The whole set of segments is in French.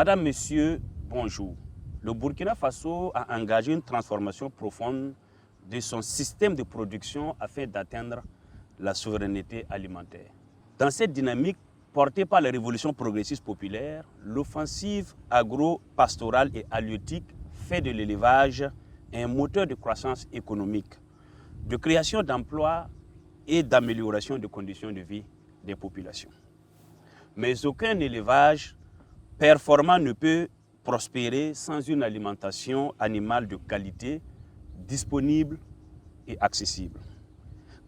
Madame, Monsieur, bonjour. Le Burkina Faso a engagé une transformation profonde de son système de production afin d'atteindre la souveraineté alimentaire. Dans cette dynamique portée par la révolution progressiste populaire, l'offensive agro-pastorale et halieutique fait de l'élevage un moteur de croissance économique, de création d'emplois et d'amélioration des conditions de vie des populations. Mais aucun élevage performant ne peut prospérer sans une alimentation animale de qualité, disponible et accessible.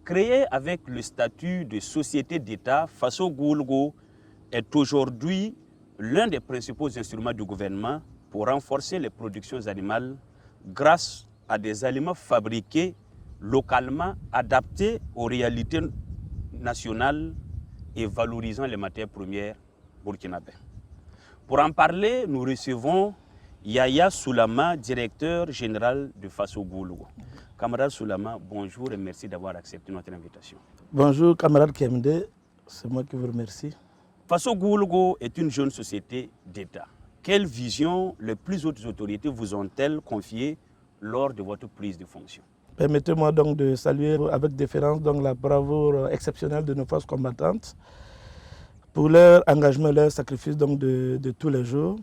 Créée avec le statut de société d'État, Faso Goulgo est aujourd'hui l'un des principaux instruments du gouvernement pour renforcer les productions animales grâce à des aliments fabriqués localement, adaptés aux réalités nationales et valorisant les matières premières burkinabées. Pour en parler, nous recevons Yaya Soulama, directeur général de Faso Goulgo. Camarade Soulama, bonjour et merci d'avoir accepté notre invitation. Bonjour camarade Kemde, c'est moi qui vous remercie. Faso Goulgo est une jeune société d'État. Quelle vision les plus hautes autorités vous ont-elles confiée lors de votre prise de fonction? Permettez-moi donc de saluer avec déférence donc la bravoure exceptionnelle de nos forces combattantes pour leur engagement, leur sacrifice donc de tous les jours,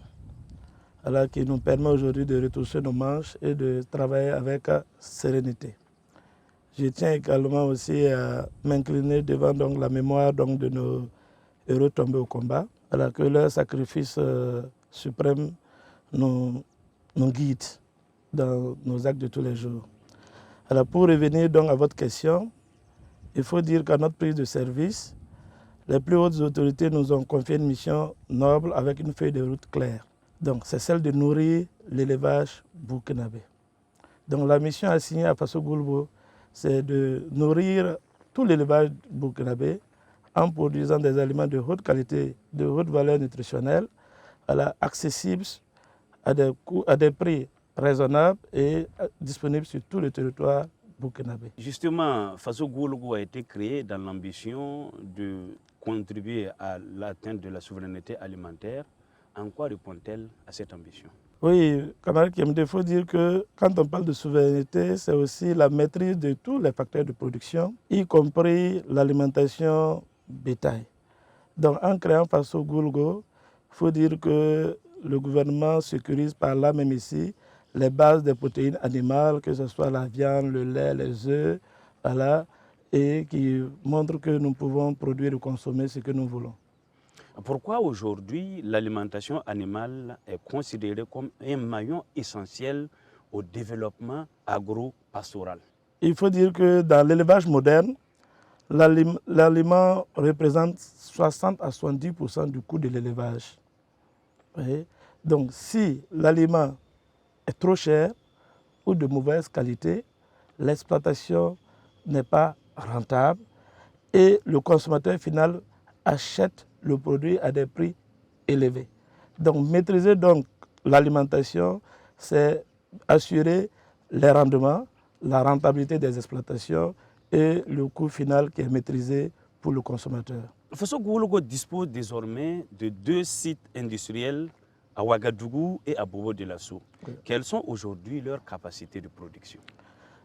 alors qui nous permet aujourd'hui de retoucher nos manches et de travailler avec sérénité. Je tiens également aussi à m'incliner devant donc la mémoire donc de nos héros tombés au combat, alors que leur sacrifice suprême nous guide dans nos actes de tous les jours. Alors pour revenir donc à votre question, il faut dire qu'à notre prise de service, les plus hautes autorités nous ont confié une mission noble avec une feuille de route claire. Donc c'est celle de nourrir l'élevage burkinabé. Donc la mission assignée à Faso Goulgo, c'est de nourrir tout l'élevage burkinabé en produisant des aliments de haute qualité, de haute valeur nutritionnelle, accessibles à des prix raisonnables et disponibles sur tout le territoire burkinabé. Justement, Faso Goulgo a été créé dans l'ambition de contribuer à l'atteinte de la souveraineté alimentaire. En quoi répond-elle à cette ambition? Oui, camarade Kemde, il faut dire que quand on parle de souveraineté, c'est aussi la maîtrise de tous les facteurs de production, y compris l'alimentation bétail. Donc en créant Faso Goulgo, il faut dire que le gouvernement sécurise par là même ici les bases des protéines animales, que ce soit la viande, le lait, les œufs, voilà, et qui montre que nous pouvons produire et consommer ce que nous voulons. Pourquoi aujourd'hui l'alimentation animale est considérée comme un maillon essentiel au développement agro-pastoral? Il faut dire que dans l'élevage moderne, l'aliment représente 60 à 70% du coût de l'élevage. Donc si l'aliment est trop cher ou de mauvaise qualité, l'exploitation n'est pas rentable et le consommateur final achète le produit à des prix élevés. Donc maîtriser donc l'alimentation, c'est assurer les rendements, la rentabilité des exploitations et le coût final qui est maîtrisé pour le consommateur. Faso Goulgo dispose désormais de 2 sites industriels à Ouagadougou et à Bobo-Dioulasso. Oui. Quelles sont aujourd'hui leurs capacités de production?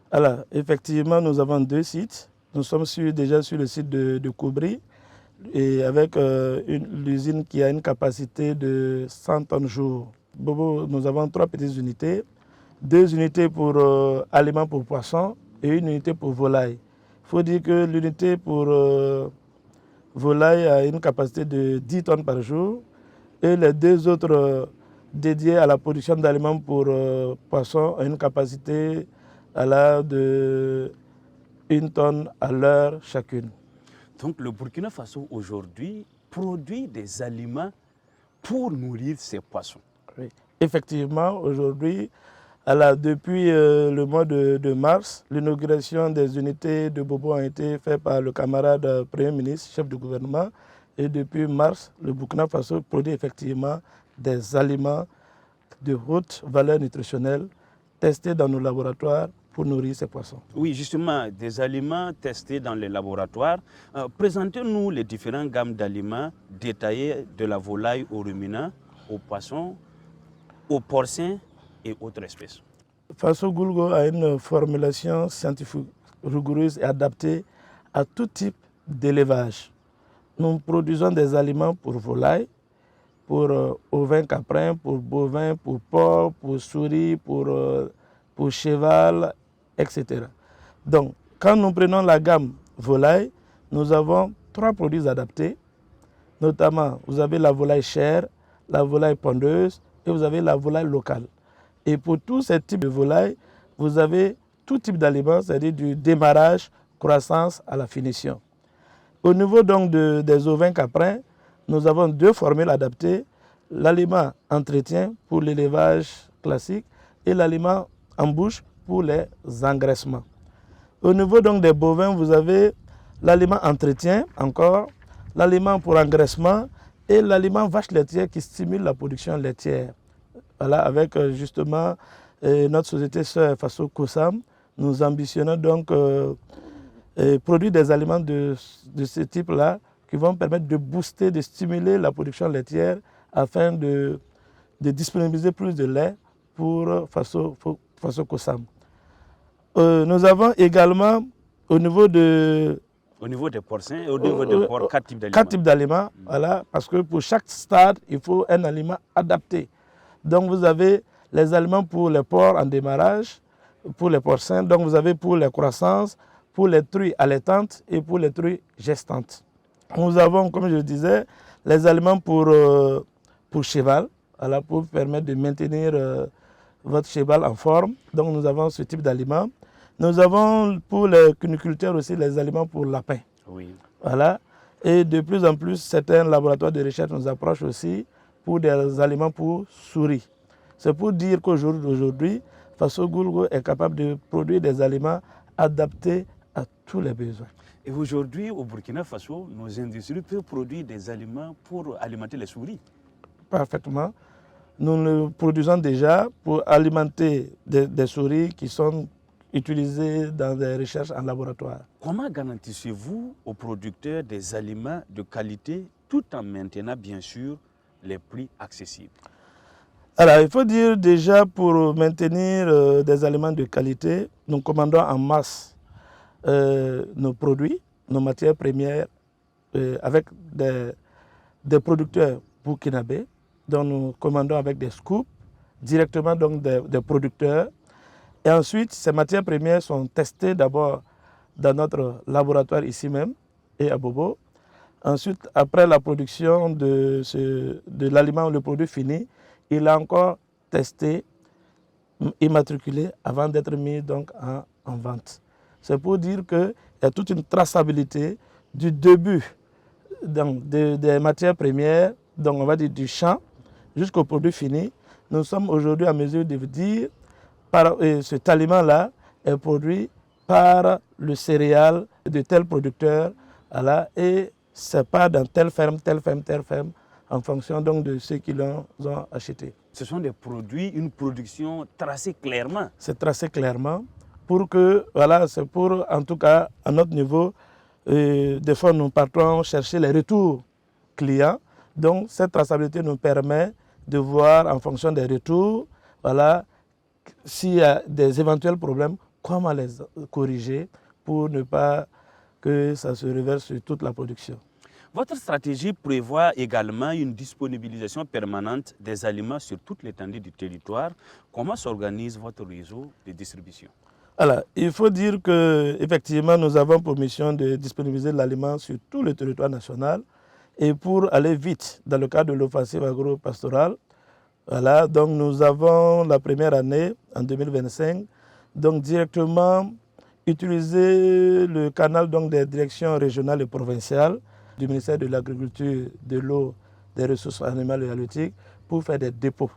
Alors, effectivement, nous avons 2 sites. Nous sommes déjà sur le site de Koubri, et avec l'usine qui a une capacité de 100 tonnes jour. Bobo, nous avons 3 petites unités, 2 unités pour aliments pour poissons et 1 unité pour volaille. Il faut dire que l'unité pour volaille a une capacité de 10 tonnes par jour et les 2 autres dédiées à la production d'aliments pour poissons ont une capacité de 1 tonne à l'heure chacune. Donc le Burkina Faso aujourd'hui produit des aliments pour nourrir ses poissons. Oui. Effectivement, aujourd'hui, depuis le mois de mars, l'inauguration des unités de Bobo a été faite par le camarade Premier ministre, chef du gouvernement. Et depuis mars, le Burkina Faso produit effectivement des aliments de haute valeur nutritionnelle testés dans nos laboratoires pour nourrir ces poissons. Oui, justement, des aliments testés dans les laboratoires. Présentez-nous les différentes gammes d'aliments détaillés de la volaille au ruminant aux poissons, aux porcins et autres espèces. Faso Goulgo a une formulation scientifique rigoureuse et adaptée à tout type d'élevage. Nous produisons des aliments pour volailles, pour ovins caprins, pour bovins, pour porcs, pour souris, pour cheval, etc. Donc, quand nous prenons la gamme volaille, nous avons 3 produits adaptés. Notamment, vous avez la volaille chair, la volaille pondeuse et vous avez la volaille locale. Et pour tous ces types de volailles, vous avez tout type d'aliments, c'est-à-dire du démarrage, croissance à la finition. Au niveau donc des ovins caprins, nous avons 2 formules adaptées, l'aliment entretien pour l'élevage classique et l'aliment en bouche pour les engraissements. Au niveau donc des bovins, vous avez l'aliment entretien encore, l'aliment pour engraissement et l'aliment vache laitière qui stimule la production laitière. Voilà, avec justement notre société sœur Faso Kosam, nous ambitionnons donc produire des aliments de ce type-là qui vont permettre de booster, de stimuler la production laitière afin de disponibiliser plus de lait pour Faso Kosam. Nous avons également au niveau des porcins et au niveau des porcs, 4 types d'aliments. 4 types d'aliments, voilà, parce que pour chaque stade, il faut un aliment adapté. Donc vous avez les aliments pour les porcs en démarrage, pour les porcins, donc vous avez pour les croissances, pour les truies allaitantes et pour les truies gestantes. Nous avons, comme je le disais, les aliments pour cheval, voilà, pour permettre de maintenir votre cheval en forme. Donc nous avons ce type d'aliments. Nous avons pour les cuniculteurs aussi les aliments pour lapins. Oui. Voilà. Et de plus en plus, certains laboratoires de recherche nous approchent aussi pour des aliments pour souris. C'est pour dire qu'aujourd'hui, Faso Goulgo est capable de produire des aliments adaptés à tous les besoins. Et aujourd'hui, au Burkina Faso, nos industries peuvent produire des aliments pour alimenter les souris. Parfaitement. Nous le produisons déjà pour alimenter des souris qui sont utilisées dans des recherches en laboratoire. Comment garantissez-vous aux producteurs des aliments de qualité tout en maintenant bien sûr les prix accessibles? Alors, il faut dire déjà pour maintenir des aliments de qualité, nous commandons en masse nos produits, nos matières premières avec des producteurs burkinabés, dont nous commandons avec des scoops directement donc des producteurs. Et ensuite, ces matières premières sont testées d'abord dans notre laboratoire ici même et à Bobo. Ensuite, après la production de l'aliment, le produit fini, il est encore testé, immatriculé avant d'être mis donc en vente. C'est pour dire qu'il y a toute une traçabilité du début des matières premières, donc on va dire du champ, jusqu'au produit fini. Nous sommes aujourd'hui en mesure de dire que cet aliment-là est produit par le céréal de tel producteur, voilà, et ce n'est pas dans telle ferme, en fonction donc de ceux qui l'ont acheté. Ce sont des produits, une production tracée clairement. C'est tracé clairement pour que, voilà, c'est pour, en tout cas, à notre niveau, des fois nous partons chercher les retours clients. Donc cette traçabilité nous permet de voir en fonction des retours, voilà, s'il y a des éventuels problèmes, comment les corriger pour ne pas que ça se reverse sur toute la production. Votre stratégie prévoit également une disponibilisation permanente des aliments sur toute l'étendue du territoire. Comment s'organise votre réseau de distribution? Alors, il faut dire qu'effectivement, nous avons pour mission de disponibiliser l'aliment sur tout le territoire national. Et pour aller vite, dans le cadre de l'offensive agro-pastorale, voilà, donc nous avons la première année, en 2025, donc directement utiliser le canal donc, des directions régionales et provinciales du ministère de l'Agriculture, de l'eau, des ressources animales et halieutiques pour faire des dépôts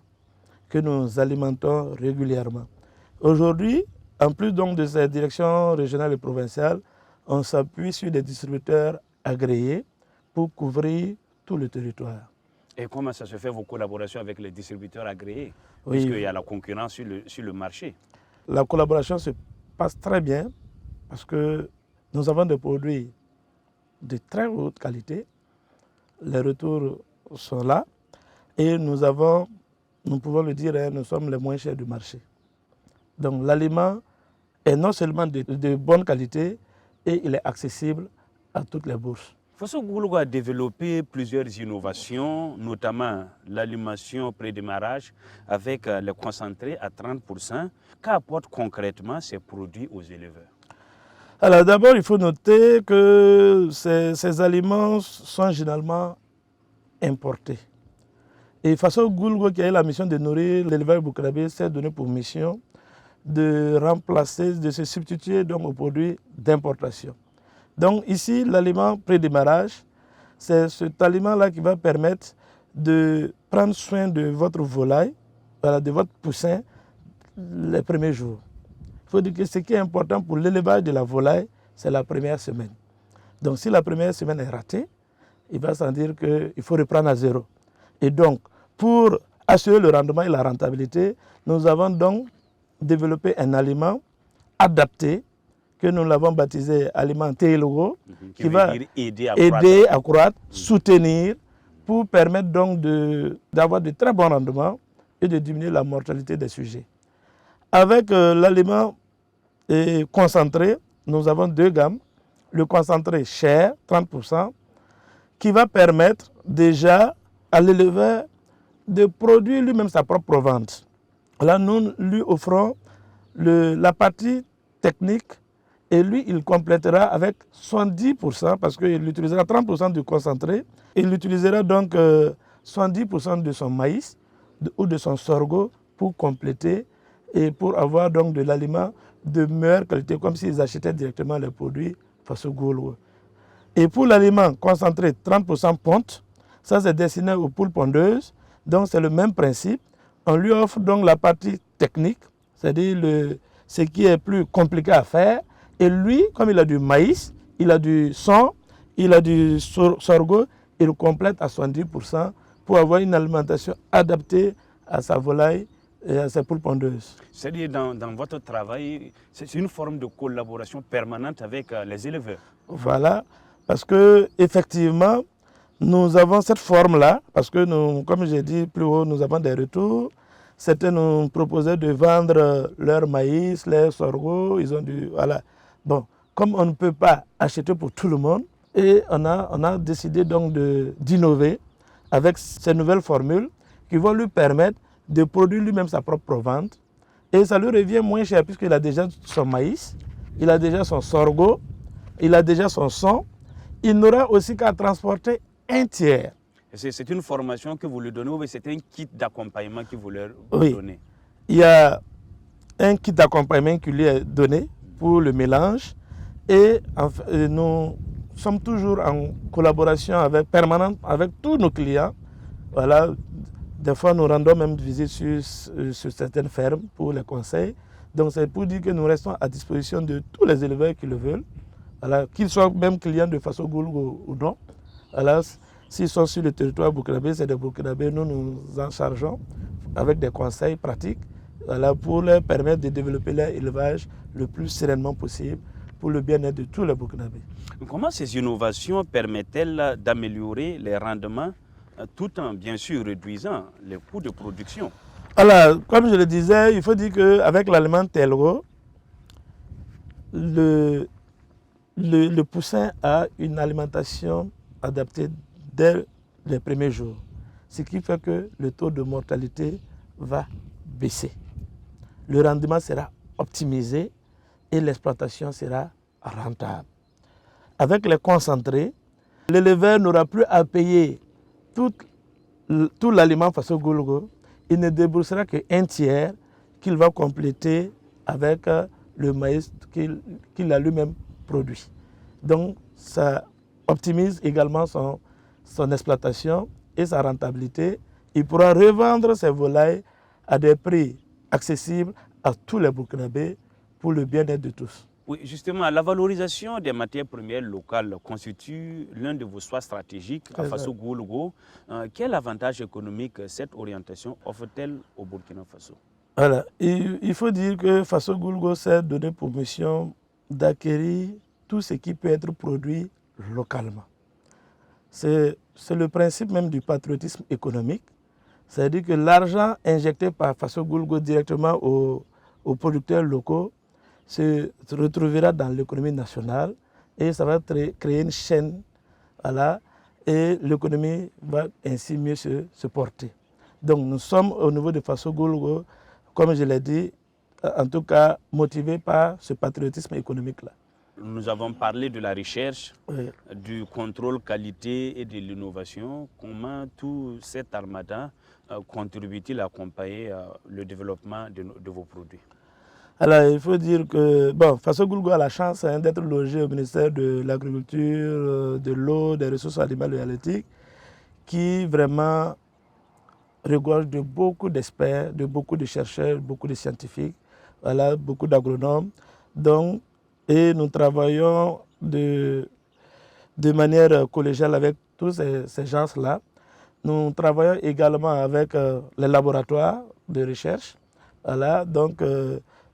que nous alimentons régulièrement. Aujourd'hui, en plus donc, de ces directions régionales et provinciales, on s'appuie sur des distributeurs agréés pour couvrir tout le territoire. Et comment ça se fait vos collaborations avec les distributeurs agréés? Oui. Puisqu'il y a la concurrence sur le marché. La collaboration se passe très bien parce que nous avons des produits de très haute qualité. Les retours sont là. Et nous pouvons le dire, nous sommes les moins chers du marché. Donc l'aliment est non seulement de bonne qualité et il est accessible à toutes les bourses. Faso Goulgo a développé plusieurs innovations, notamment l'alimentation pré-démarrage avec le concentré à 30%. Qu'apportent concrètement ces produits aux éleveurs? Alors d'abord, il faut noter que ces aliments sont généralement importés. Et Faso Goulgo, qui a eu la mission de nourrir l'éleveur burkinabé, s'est donné pour mission de remplacer, de se substituer donc aux produits d'importation. Donc ici, l'aliment pré-démarrage, c'est cet aliment-là qui va permettre de prendre soin de votre volaille, voilà, de votre poussin, les premiers jours. Il faut dire que ce qui est important pour l'élevage de la volaille, c'est la première semaine. Donc si la première semaine est ratée, il va sans dire qu'il faut reprendre à zéro. Et donc, pour assurer le rendement et la rentabilité, nous avons donc développé un aliment adapté que nous l'avons baptisé aliment Télogo, qui va aider à croître, soutenir, pour permettre donc d'avoir de très bons rendements et de diminuer la mortalité des sujets. Avec l'aliment concentré, nous avons deux gammes. Le concentré cher, 30%, qui va permettre déjà à l'éleveur de produire lui-même sa propre vente. Là, nous lui offrons la partie technique et lui, il complétera avec 70% parce qu'il utilisera 30% du concentré. Il utilisera donc 70% de son maïs ou de son sorgho pour compléter et pour avoir donc de l'aliment de meilleure qualité, comme s'ils achetaient directement les produits Faso Goulgo. Et pour l'aliment concentré 30% ponte, ça c'est destiné aux poules pondeuses, donc c'est le même principe. On lui offre donc la partie technique, c'est-à-dire ce qui est plus compliqué à faire. Et lui, comme il a du maïs, il a du son, il a du sorgho, il complète à 70% pour avoir une alimentation adaptée à sa volaille et à ses poules pondeuses. C'est-à-dire dans votre travail, c'est une forme de collaboration permanente avec les éleveurs. Voilà, parce que effectivement, nous avons cette forme-là, parce que nous, comme j'ai dit plus haut, nous avons des retours. Certains nous proposaient de vendre leur maïs, leur sorgho, ils ont voilà. Bon, comme on ne peut pas acheter pour tout le monde, et on a décidé donc d'innover avec ces nouvelles formules qui vont lui permettre de produire lui-même sa propre vente. Et ça lui revient moins cher puisqu'il a déjà son maïs, il a déjà son sorgho, il a déjà son son. Il n'aura aussi qu'à transporter un tiers. C'est une formation que vous lui donnez ou c'est un kit d'accompagnement que vous leur donnez? Il y a un kit d'accompagnement qui lui est donné pour le mélange et nous sommes toujours en collaboration permanente avec tous nos clients. Voilà. Des fois, nous rendons même visite sur certaines fermes pour les conseils. Donc, c'est pour dire que nous restons à disposition de tous les éleveurs qui le veulent, voilà, qu'ils soient même clients de Faso Goulgo ou non. Voilà, s'ils sont sur le territoire burkinabé, c'est des Burkinabés, nous nous en chargeons avec des conseils pratiques, voilà, pour leur permettre de développer leur élevage le plus sereinement possible pour le bien-être de tous les Burkinabés. Comment ces innovations permettent-elles d'améliorer les rendements tout en bien sûr réduisant les coûts de production? Alors, comme je le disais, il faut dire qu'avec l'aliment Telgo, le poussin a une alimentation adaptée dès les premiers jours, ce qui fait que le taux de mortalité va baisser. Le rendement sera optimisé et l'exploitation sera rentable. Avec les concentrés, l'éleveur n'aura plus à payer tout l'aliment Faso Goulgo, il ne déboursera qu'un tiers qu'il va compléter avec le maïs qu'il a lui-même produit. Donc ça optimise également son exploitation et sa rentabilité. Il pourra revendre ses volailles à des prix accessibles à tous les Burkinabés pour le bien-être de tous. Oui, justement, la valorisation des matières premières locales constitue l'un de vos choix stratégiques à Faso Goulgo. Quel avantage économique cette orientation offre-t-elle au Burkina Faso? Voilà. Il faut dire que Faso Goulgo s'est donné pour mission d'acquérir tout ce qui peut être produit localement. C'est le principe même du patriotisme économique. C'est-à-dire que l'argent injecté par Faso Goulgo directement aux producteurs locaux se retrouvera dans l'économie nationale et ça va créer une chaîne, voilà, et l'économie va ainsi mieux se porter. Donc nous sommes au niveau de Faso Goulgo, comme je l'ai dit, en tout cas motivés par ce patriotisme économique-là. Nous avons parlé de la recherche, Oui. du contrôle qualité et de l'innovation. Comment tout cet armada contribue-t-il à accompagner le développement de vos produits? Alors il faut dire que Faso Goulgo a la chance d'être logé au ministère de l'Agriculture, de l'eau, des ressources animales et halieutiques, qui vraiment regorge de beaucoup d'experts, de beaucoup de chercheurs, beaucoup de scientifiques, voilà, beaucoup d'agronomes. Donc, et nous travaillons de manière collégiale avec tous ces gens-là. Nous travaillons également avec les laboratoires de recherche. Voilà, donc,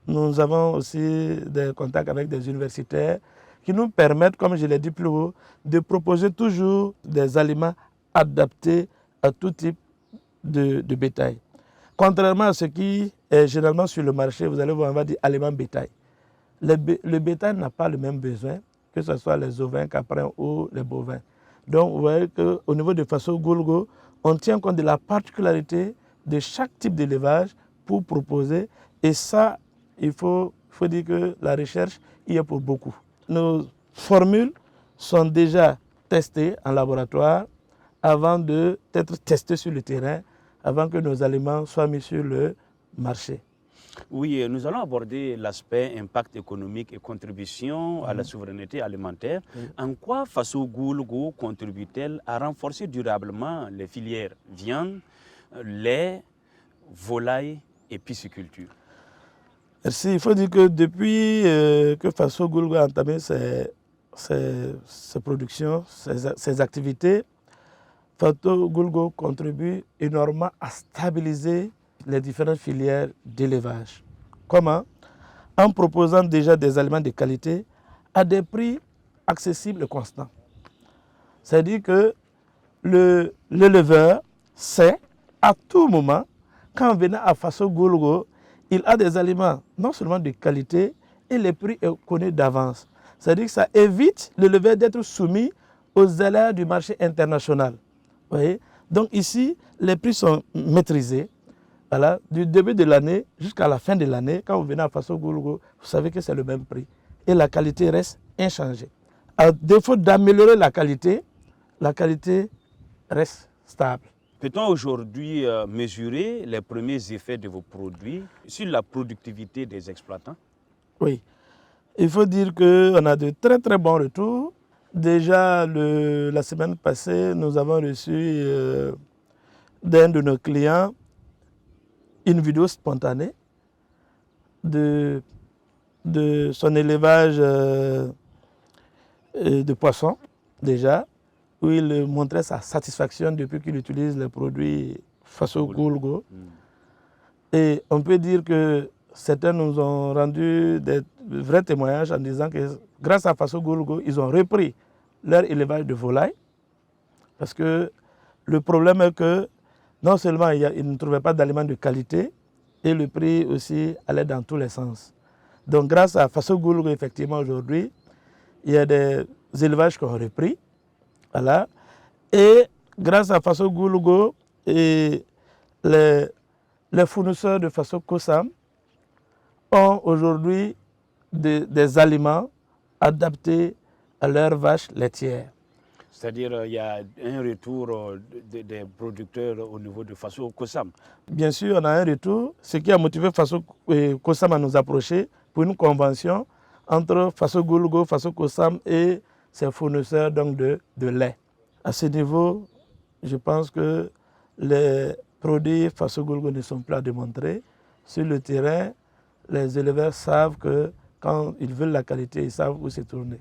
nous avons aussi des contacts avec des universitaires qui nous permettent, comme je l'ai dit plus haut, de proposer toujours des aliments adaptés à tout type de bétail. Contrairement à ce qui est généralement sur le marché, vous allez voir, on va dire aliments bétail. Le bétail n'a pas le même besoin, que ce soit les ovins, caprins ou les bovins. Donc vous voyez qu'au niveau de Faso Goulgo, on tient compte de la particularité de chaque type d'élevage pour proposer. Et ça, il faut dire que la recherche y est pour beaucoup. Nos formules sont déjà testées en laboratoire avant d'être testées sur le terrain, avant que nos aliments soient mis sur le marché. Oui, nous allons aborder l'aspect impact économique et contribution à la souveraineté alimentaire. En quoi Faso Goulgo contribue-t-elle à renforcer durablement les filières viande, lait, volaille et pisciculture? Merci. Il faut dire que depuis que Faso Goulgo a entamé ses productions, ses activités, Faso Goulgo contribue énormément à stabiliser les différentes filières d'élevage. Comment? En proposant déjà des aliments de qualité à des prix accessibles et constants. C'est-à-dire que l'éleveur sait à tout moment, quand venant à Faso Goulgo, il a des aliments non seulement de qualité et les prix est connu d'avance. C'est-à-dire que ça évite l'éleveur d'être soumis aux aléas du marché international. Vous voyez? Donc ici, les prix sont maîtrisés. Voilà, du début de l'année jusqu'à la fin de l'année, quand vous venez à Faso Goulgo, vous savez que c'est le même prix. Et la qualité reste inchangée. À défaut d'améliorer la qualité reste stable. Peut-on aujourd'hui mesurer les premiers effets de vos produits sur la productivité des exploitants? Oui. Il faut dire qu'on a de très très bons retours. Déjà, la semaine passée, nous avons reçu d'un de nos clients une vidéo spontanée de son élevage de poissons, déjà, où il montrait sa satisfaction depuis qu'il utilise les produits Faso Goulgo. Et on peut dire que certains nous ont rendu des vrais témoignages en disant que grâce à Faso Goulgo, ils ont repris leur élevage de volailles. Parce que le problème est que non seulement ils ne trouvaient pas d'aliments de qualité, et le prix aussi allait dans tous les sens. Donc grâce à Faso Goulgo, effectivement, aujourd'hui, il y a des élevages qui ont repris. Voilà. Et grâce à Faso Goulgo, et les fournisseurs de Faso Kosam ont aujourd'hui des aliments adaptés à leurs vaches laitières. C'est-à-dire il y a un retour des producteurs au niveau de Faso Kosam. Bien sûr, on a un retour, ce qui a motivé Faso Kosam à nous approcher pour une convention entre Faso Goulgo, Faso Kosam et ses fournisseurs donc de lait. À ce niveau, je pense que les produits Faso Goulgo ne sont plus à démontrer. Sur le terrain, les éleveurs savent que quand ils veulent la qualité, ils savent où se tourner.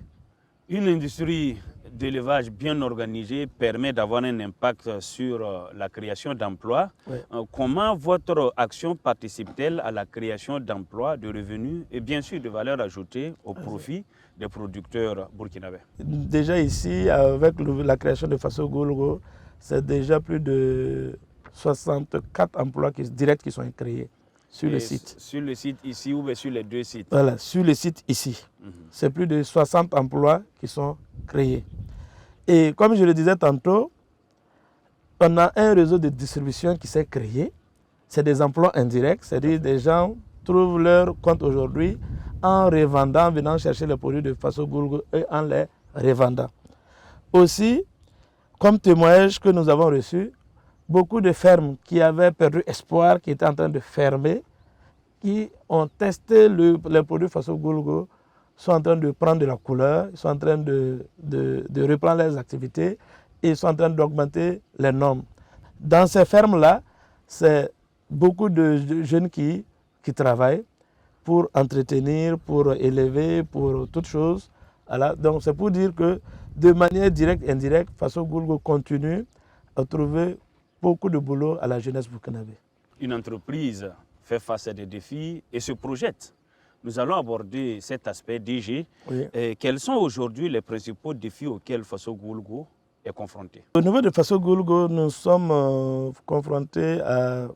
Une industrie d'élevage bien organisée permet d'avoir un impact sur la création d'emplois. Oui. Comment votre action participe-t-elle à la création d'emplois, de revenus et bien sûr de valeur ajoutée au profit des producteurs burkinabés? Déjà ici, avec la création de Faso Goulgo, c'est déjà plus de 64 emplois directs qui sont créés sur le site. Sur le site ici ou bien sur les deux sites? Voilà, sur le site ici. C'est plus de 60 emplois qui sont créés. Et comme je le disais tantôt, on a un réseau de distribution qui s'est créé. C'est des emplois indirects, c'est-à-dire des gens trouvent leur compte aujourd'hui en revendant, en venant chercher les produits de Faso Goulgo et en les revendant. Aussi, comme témoignage que nous avons reçu, beaucoup de fermes qui avaient perdu espoir, qui étaient en train de fermer, qui ont testé les produits Faso Goulgo, sont en train de prendre de la couleur, ils sont en train de reprendre leurs activités et ils sont en train d'augmenter les normes. Dans ces fermes-là, c'est beaucoup de jeunes qui travaillent pour entretenir, pour élever, pour toutes choses. Voilà. Donc c'est pour dire que de manière directe et indirecte, Faso Goulgo continue à trouver beaucoup de boulot à la jeunesse burkinabé. Une entreprise fait face à des défis et se projette. Nous allons aborder cet aspect DG. Oui. Quels sont aujourd'hui les principaux défis auxquels Faso Goulgo est confronté? Au niveau de Faso Goulgo, nous sommes confrontés à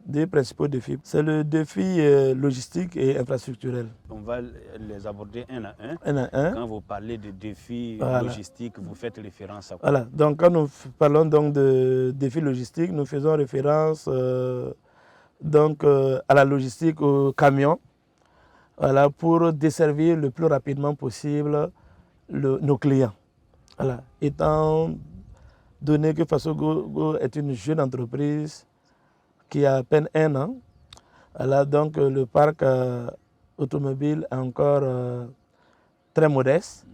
des principaux défis. C'est le défi logistique et infrastructurel. On va les aborder un à un. Un à un. Quand vous parlez de défis logistiques, vous faites référence à quoi? Voilà. Donc quand nous parlons donc de défis logistiques, nous faisons référence à la logistique aux camions, voilà, pour desservir le plus rapidement possible nos clients. Voilà. Étant donné que Faso Goulgo est une jeune entreprise qui a à peine 1 an, voilà, donc le parc automobile est encore très modeste.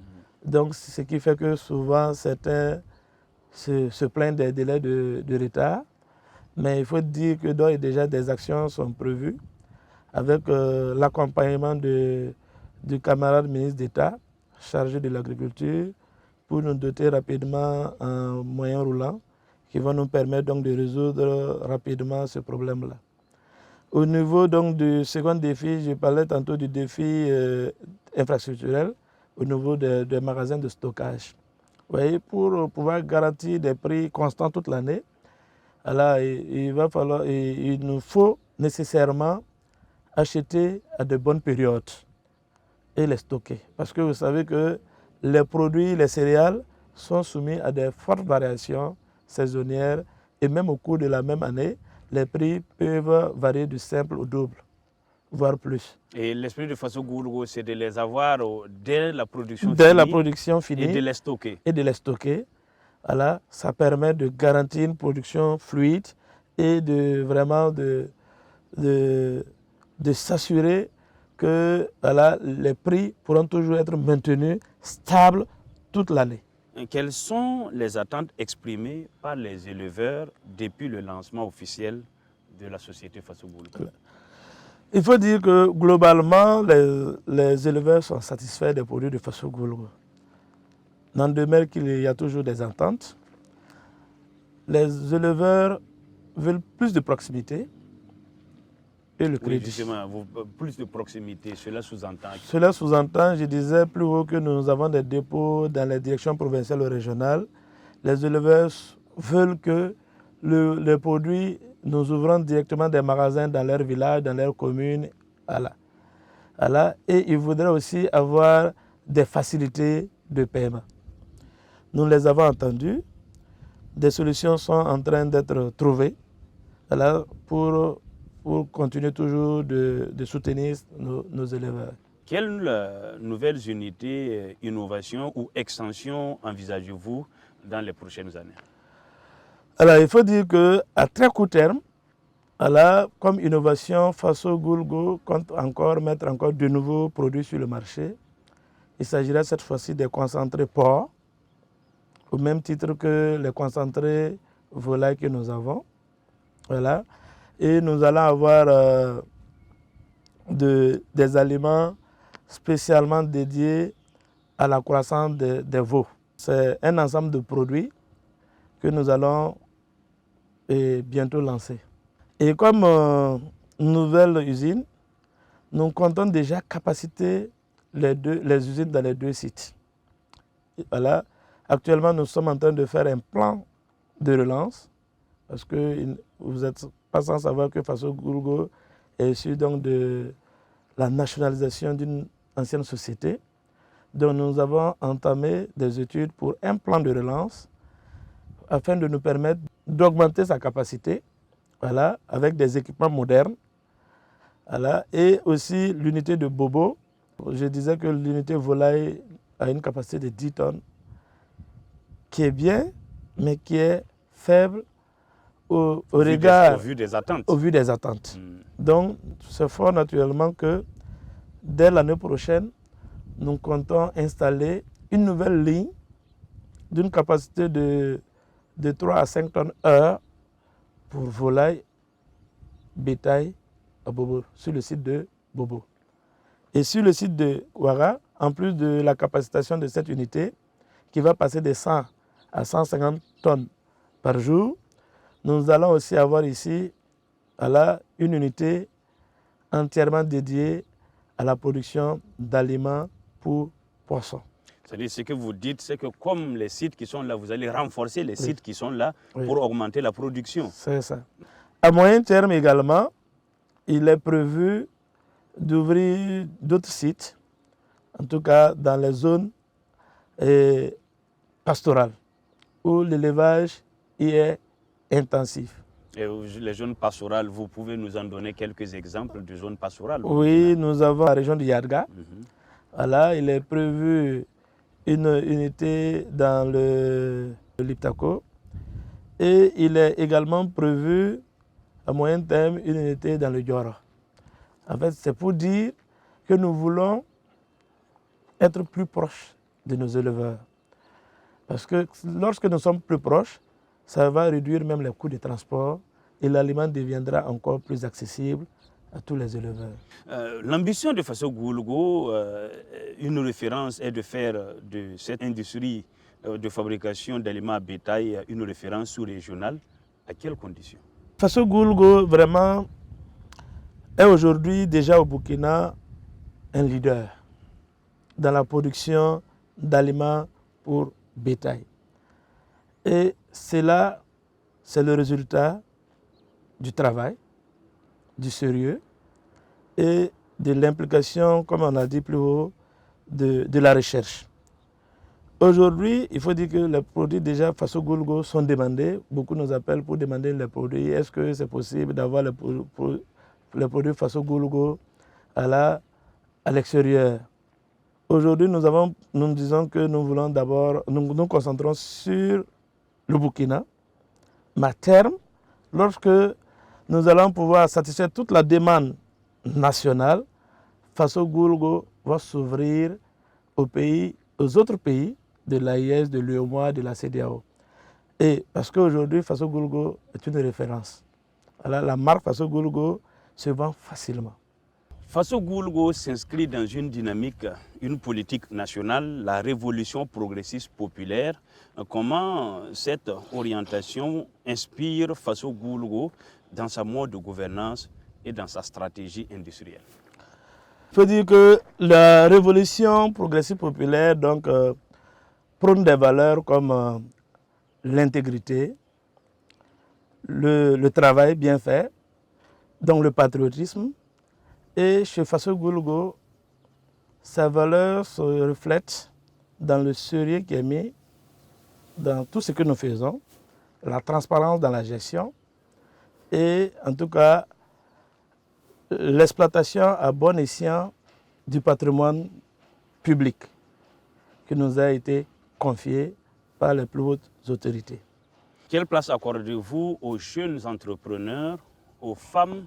Donc ce qui fait que souvent certains se plaignent des délais de retard. Mais il faut dire que d'ores et déjà des actions sont prévues avec l'accompagnement du camarade ministre d'État chargé de l'agriculture pour nous doter rapidement un moyen roulant qui va nous permettre donc de résoudre rapidement ce problème-là. Au niveau donc du second défi, je parlais tantôt du défi infrastructurel au niveau des magasins de stockage. Vous voyez, pour pouvoir garantir des prix constants toute l'année, il nous faut nécessairement acheter à de bonnes périodes et les stocker. Parce que vous savez que les produits, les céréales sont soumis à des fortes variations saisonnières et même au cours de la même année, les prix peuvent varier du simple au double, voire plus. Et l'esprit de Faso Goulgo, c'est de les avoir dès la production finie et de les stocker. Voilà, ça permet de garantir une production fluide et de s'assurer que voilà, les prix pourront toujours être maintenus stables toute l'année. Quelles sont les attentes exprimées par les éleveurs depuis le lancement officiel de la société Faso Goulgo? Il faut dire que globalement, les éleveurs sont satisfaits des produits de Faso Goulgo. N'en demeure qu'il y a toujours des attentes. Les éleveurs veulent plus de proximité et le crédit. Justement, plus de proximité, cela sous-entend? Cela sous-entend, je disais plus haut que nous avons des dépôts dans les directions provinciales ou régionales. Les éleveurs veulent que les produits, nous ouvrons directement des magasins dans leur village, dans leur commune. Voilà. Et ils voudraient aussi avoir des facilités de paiement. Nous les avons entendus. Des solutions sont en train d'être trouvées pour continuer toujours de soutenir nos éleveurs. Quelles nouvelles unités, innovations ou extensions envisagez-vous dans les prochaines années? Alors, il faut dire qu'à très court terme, comme innovation, Faso Goulgo compte mettre encore de nouveaux produits sur le marché. Il s'agira cette fois-ci des concentrés porc, au même titre que les concentrés volailles que nous avons. Voilà. Et nous allons avoir des aliments spécialement dédiés à la croissance des veaux. C'est un ensemble de produits que nous allons bientôt lancer. Et comme nouvelle usine, nous comptons déjà capaciter les usines dans les 2 sites. Voilà. Actuellement, nous sommes en train de faire un plan de relance parce que vous n'êtes pas sans savoir que Faso Goulgo est issu donc de la nationalisation d'une ancienne société. Donc nous avons entamé des études pour un plan de relance afin de nous permettre d'augmenter sa capacité, voilà, avec des équipements modernes. Voilà, et aussi l'unité de Bobo. Je disais que l'unité volaille a une capacité de 10 tonnes, qui est bien, mais qui est faible au regard, au vu des attentes. Au vu des attentes. Donc, c'est fort naturellement que dès l'année prochaine, nous comptons installer une nouvelle ligne d'une capacité de 3 à 5 tonnes heure pour volaille, bétail à Bobo, sur le site de Bobo. Et sur le site de Ouara, en plus de la capacitation de cette unité, qui va passer de 100 à 150 tonnes par jour, nous allons aussi avoir ici une unité entièrement dédiée à la production d'aliments pour poissons. C'est-à-dire, ce que vous dites, c'est que comme les sites qui sont là, vous allez renforcer les sites qui sont là pour augmenter la production. C'est ça. À moyen terme également, il est prévu d'ouvrir d'autres sites, en tout cas dans les zones pastorales, où l'élevage y est intensif. Et les zones pastorales, vous pouvez nous en donner quelques exemples de zones pastorales? Oui, nous avons la région de Yadga. Voilà, il est prévu une unité dans le Liptako. Et il est également prévu, à moyen terme, une unité dans le Diora. En fait, c'est pour dire que nous voulons être plus proches de nos éleveurs. Parce que lorsque nous sommes plus proches, ça va réduire même les coûts de transport et l'aliment deviendra encore plus accessible à tous les éleveurs. L'ambition de Faso Goulgo, une référence est de faire de cette industrie de fabrication d'aliments à bétail une référence sous-régionale. À quelles conditions? Faso Goulgo, vraiment, est aujourd'hui déjà au Burkina un leader dans la production d'aliments pour bétail. Et cela, c'est le résultat du travail, du sérieux et de l'implication, comme on a dit plus haut, de la recherche. Aujourd'hui, il faut dire que les produits déjà Faso Goulgo sont demandés. Beaucoup nous appellent pour demander les produits. Est-ce que c'est possible d'avoir les produits Faso Goulgo à l'extérieur? Aujourd'hui, nous disons que nous voulons d'abord, nous concentrons sur le Burkina. Mais à terme, lorsque nous allons pouvoir satisfaire toute la demande nationale, Faso Goulgo va s'ouvrir aux autres pays de l'AIS, de l'UEMOA, de la CEDEAO. Et parce qu'aujourd'hui, Faso Goulgo est une référence. Alors, la marque Faso Goulgo se vend facilement. Faso Goulgo s'inscrit dans une dynamique, une politique nationale, la révolution progressiste populaire. Comment cette orientation inspire Faso Goulgo dans sa mode de gouvernance et dans sa stratégie industrielle? Il faut dire que la révolution progressiste populaire prône des valeurs comme l'intégrité, le travail bien fait, donc le patriotisme. Et chez Faso Goulgo, ces valeurs se reflètent dans le sérieux qui est mis dans tout ce que nous faisons, la transparence dans la gestion et en tout cas l'exploitation à bon escient du patrimoine public qui nous a été confié par les plus hautes autorités. Quelle place accordez-vous aux jeunes entrepreneurs, aux femmes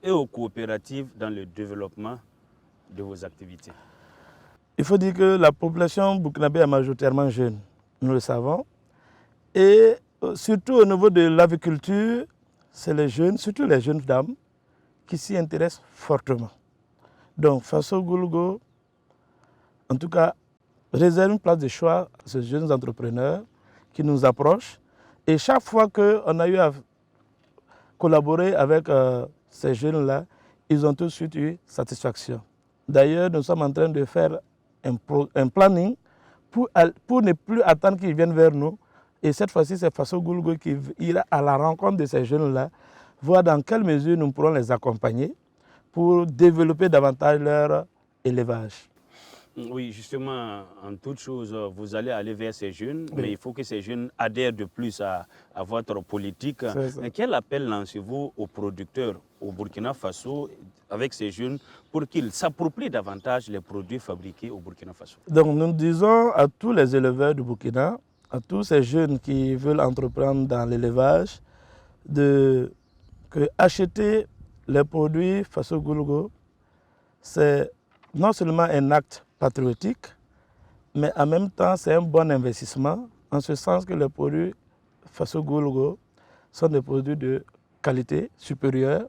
et aux coopératives dans le développement de vos activités? Il faut dire que la population burkinabé est majoritairement jeune, nous le savons. Et surtout au niveau de l'aviculture, c'est les jeunes, surtout les jeunes dames, qui s'y intéressent fortement. Donc Faso Goulgo, en tout cas, réserve une place de choix à ces jeunes entrepreneurs qui nous approchent. Et chaque fois qu'on a eu à collaborer avec ces jeunes-là, ils ont tout de suite eu satisfaction. D'ailleurs, nous sommes en train de faire un planning pour ne plus attendre qu'ils viennent vers nous, Et cette fois-ci, c'est Faso Goulgo qui ira à la rencontre de ces jeunes-là, voir dans quelle mesure nous pourrons les accompagner pour développer davantage leur élevage. Oui, justement, en toute chose, vous allez aller vers ces jeunes, Oui. mais il faut que ces jeunes adhèrent de plus à votre politique. Mais quel appel lancez-vous aux producteurs au Burkina Faso avec ces jeunes pour qu'ils s'approprient davantage les produits fabriqués au Burkina Faso? Donc nous disons à tous les éleveurs du Burkina, à tous ces jeunes qui veulent entreprendre dans l'élevage, que acheter les produits Faso Goulgo, c'est non seulement un acte patriotique, mais en même temps c'est un bon investissement, en ce sens que les produits Faso Goulgo sont des produits de qualité supérieure,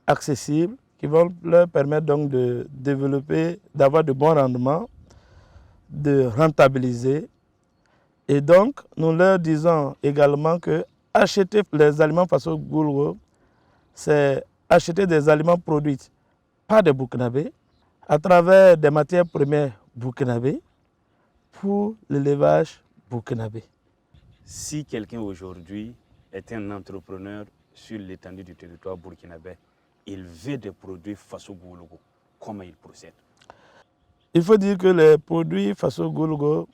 accessibles, qui vont leur permettre donc de développer, d'avoir de bons rendements, de rentabiliser. Et donc, nous leur disons également que acheter les aliments Faso Goulgo, c'est acheter des aliments produits par des Burkinabés, à travers des matières premières burkinabées, pour l'élevage burkinabé. Si quelqu'un aujourd'hui est un entrepreneur sur l'étendue du territoire burkinabé, il veut des produits Faso Goulgo, comment il procède? Il faut dire que les produits Faso Goulgo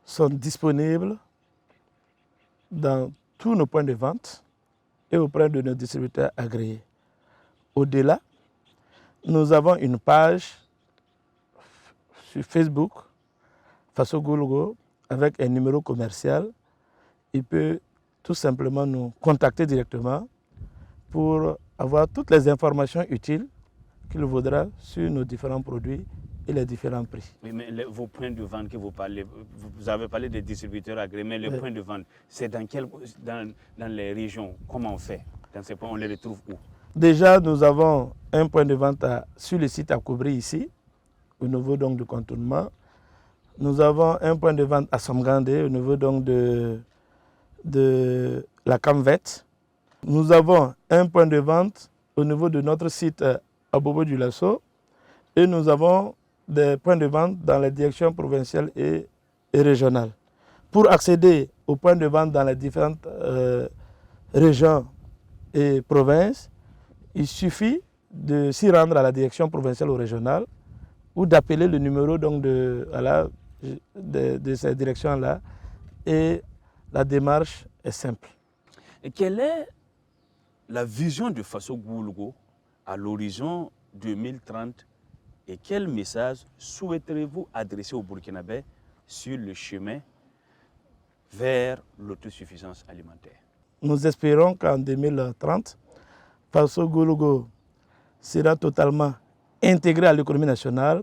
sont disponibles dans tous nos points de vente et auprès de nos distributeurs agréés. Au-delà, nous avons une page sur Facebook, Faso Goulgo, avec un numéro commercial. Il peut tout simplement nous contacter directement pour avoir toutes les informations utiles qu'il voudra sur nos différents produits et les différents prix. Oui, mais vos points de vente que vous parlez, vous avez parlé des distributeurs agréés, mais les points de vente, c'est dans les régions? Comment on fait? Dans ces points, on les retrouve où? Déjà, nous avons un point de vente sur le site à Koubri ici, au niveau donc du contournement. Nous avons un point de vente à Somgande, au niveau donc de la Camvet. Nous avons un point de vente au niveau de notre site à Bobo du Lasso. Et nous avons des points de vente dans les directions provinciales et régionales. Pour accéder aux points de vente dans les différentes régions et provinces, il suffit de s'y rendre à la direction provinciale ou régionale ou d'appeler le numéro donc de ces directions-là, et la démarche est simple. Et quelle est la vision de Faso Goulgo à l'horizon 2030 et quel message souhaiterez-vous adresser aux Burkinabés sur le chemin vers l'autosuffisance alimentaire? Nous espérons qu'en 2030, Faso Goulgo sera totalement intégré à l'économie nationale.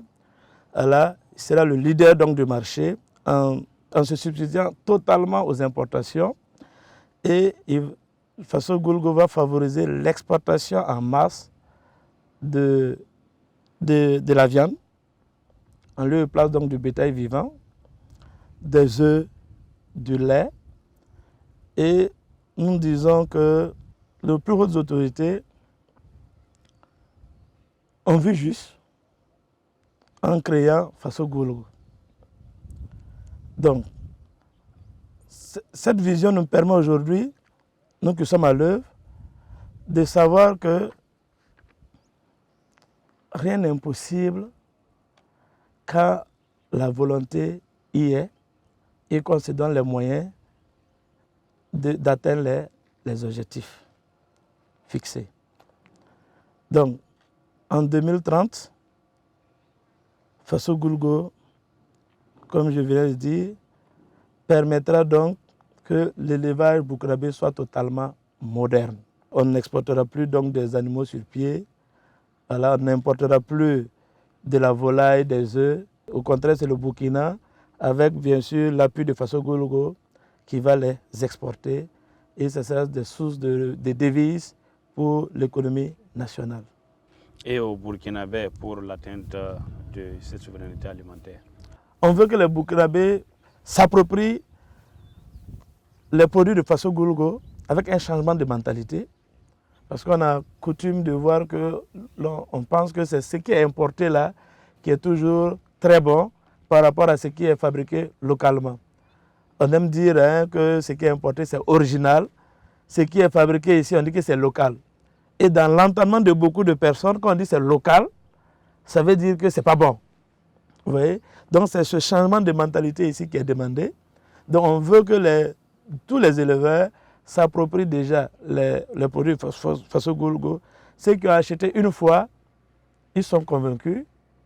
Il sera le leader donc du marché en se substituant totalement aux importations. Et Faso Goulgo va favoriser l'exportation en masse de la viande, en lieu et place donc du bétail vivant, des œufs, du lait. Et nous disons que les plus hautes autorités ont vu juste en créant Faso Goulgo. Donc, cette vision nous permet aujourd'hui, nous qui sommes à l'œuvre, de savoir que rien n'est impossible quand la volonté y est et qu'on se donne les moyens d'atteindre les objectifs fixés. Donc, en 2030, Faso Goulgo, comme je viens de dire, permettra donc que l'élevage burkinabé soit totalement moderne. On n'exportera plus donc des animaux sur pied, on n'importera plus de la volaille, des œufs. Au contraire, c'est le Burkina, avec bien sûr l'appui de Faso Goulgo, qui va les exporter. Et ça sera des sources de devises pour l'économie nationale. Et au Burkinabé pour l'atteinte de cette souveraineté alimentaire? On veut que les Burkinabés s'approprient les produits de Faso Goulgo avec un changement de mentalité. Parce qu'on a coutume de voir que on pense que c'est ce qui est importé là qui est toujours très bon par rapport à ce qui est fabriqué localement. on aime dire hein, que ce qui est importé, c'est original. Ce qui est fabriqué ici, on dit que c'est local. Et dans l'entendement de beaucoup de personnes, quand on dit c'est local, ça veut dire que ce n'est pas bon. Vous voyez? Donc c'est ce changement de mentalité ici qui est demandé. Donc on veut que tous les éleveurs s'approprient déjà les produits Faso Goulgo. Ceux qui ont acheté une fois, ils sont convaincus.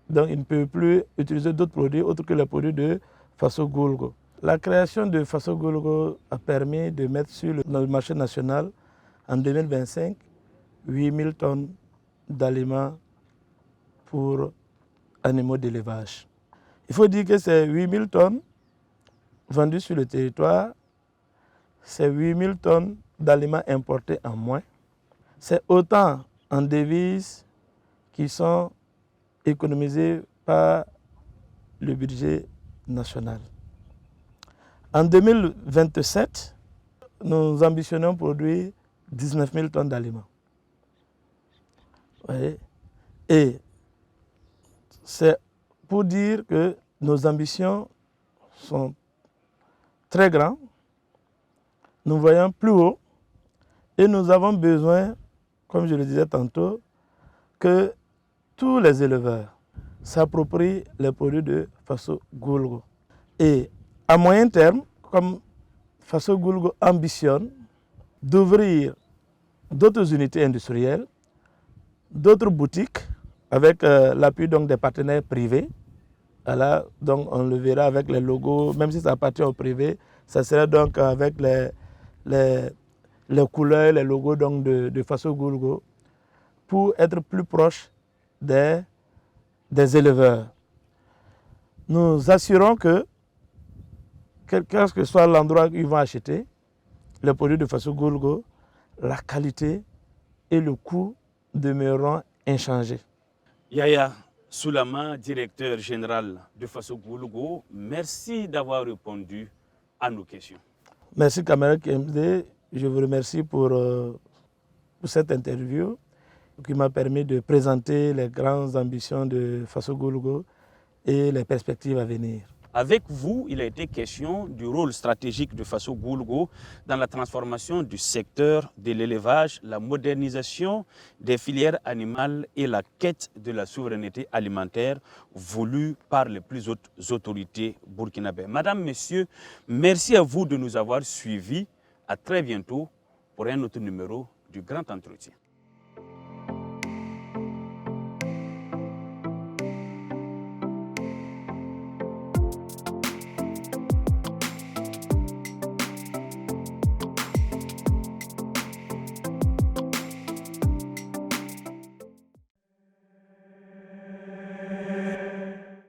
Donc ils ne peuvent plus utiliser d'autres produits autres que les produits de Faso Goulgo. La création de Faso Goulgo a permis de mettre sur le marché national en 2025 8000 tonnes d'aliments pour animaux d'élevage. Il faut dire que ces 8000 tonnes vendues sur le territoire, c'est 8000 tonnes d'aliments importés en moins. C'est autant en devises qui sont économisées par le budget national. En 2027, nous ambitionnons produire 19 000 tonnes d'aliments. Et c'est pour dire que nos ambitions sont très grandes, nous voyons plus haut et nous avons besoin, comme je le disais tantôt, que tous les éleveurs s'approprient les produits de Faso Goulgo. Et à moyen terme, comme Faso Goulgo ambitionne d'ouvrir d'autres unités industrielles, d'autres boutiques avec l'appui des partenaires privés. Voilà, donc on le verra avec les logos, même si ça appartient au privé, ça sera donc avec les couleurs, les logos donc de Faso Goulgo pour être plus proche des éleveurs. Nous assurons que, quel que soit l'endroit où ils vont acheter les produits de Faso Goulgo, la qualité et le coût demeureront inchangés. Yaya Soulama, directeur général de Faso Goulgo, merci d'avoir répondu à nos questions. Merci Caméra KMD, je vous remercie pour cette interview qui m'a permis de présenter les grandes ambitions de Faso Goulgo et les perspectives à venir. Avec vous, il a été question du rôle stratégique de Faso Goulgo dans la transformation du secteur de l'élevage, la modernisation des filières animales et la quête de la souveraineté alimentaire voulue par les plus hautes autorités burkinabées. Madame, Messieurs, merci à vous de nous avoir suivis. À très bientôt pour un autre numéro du Grand Entretien.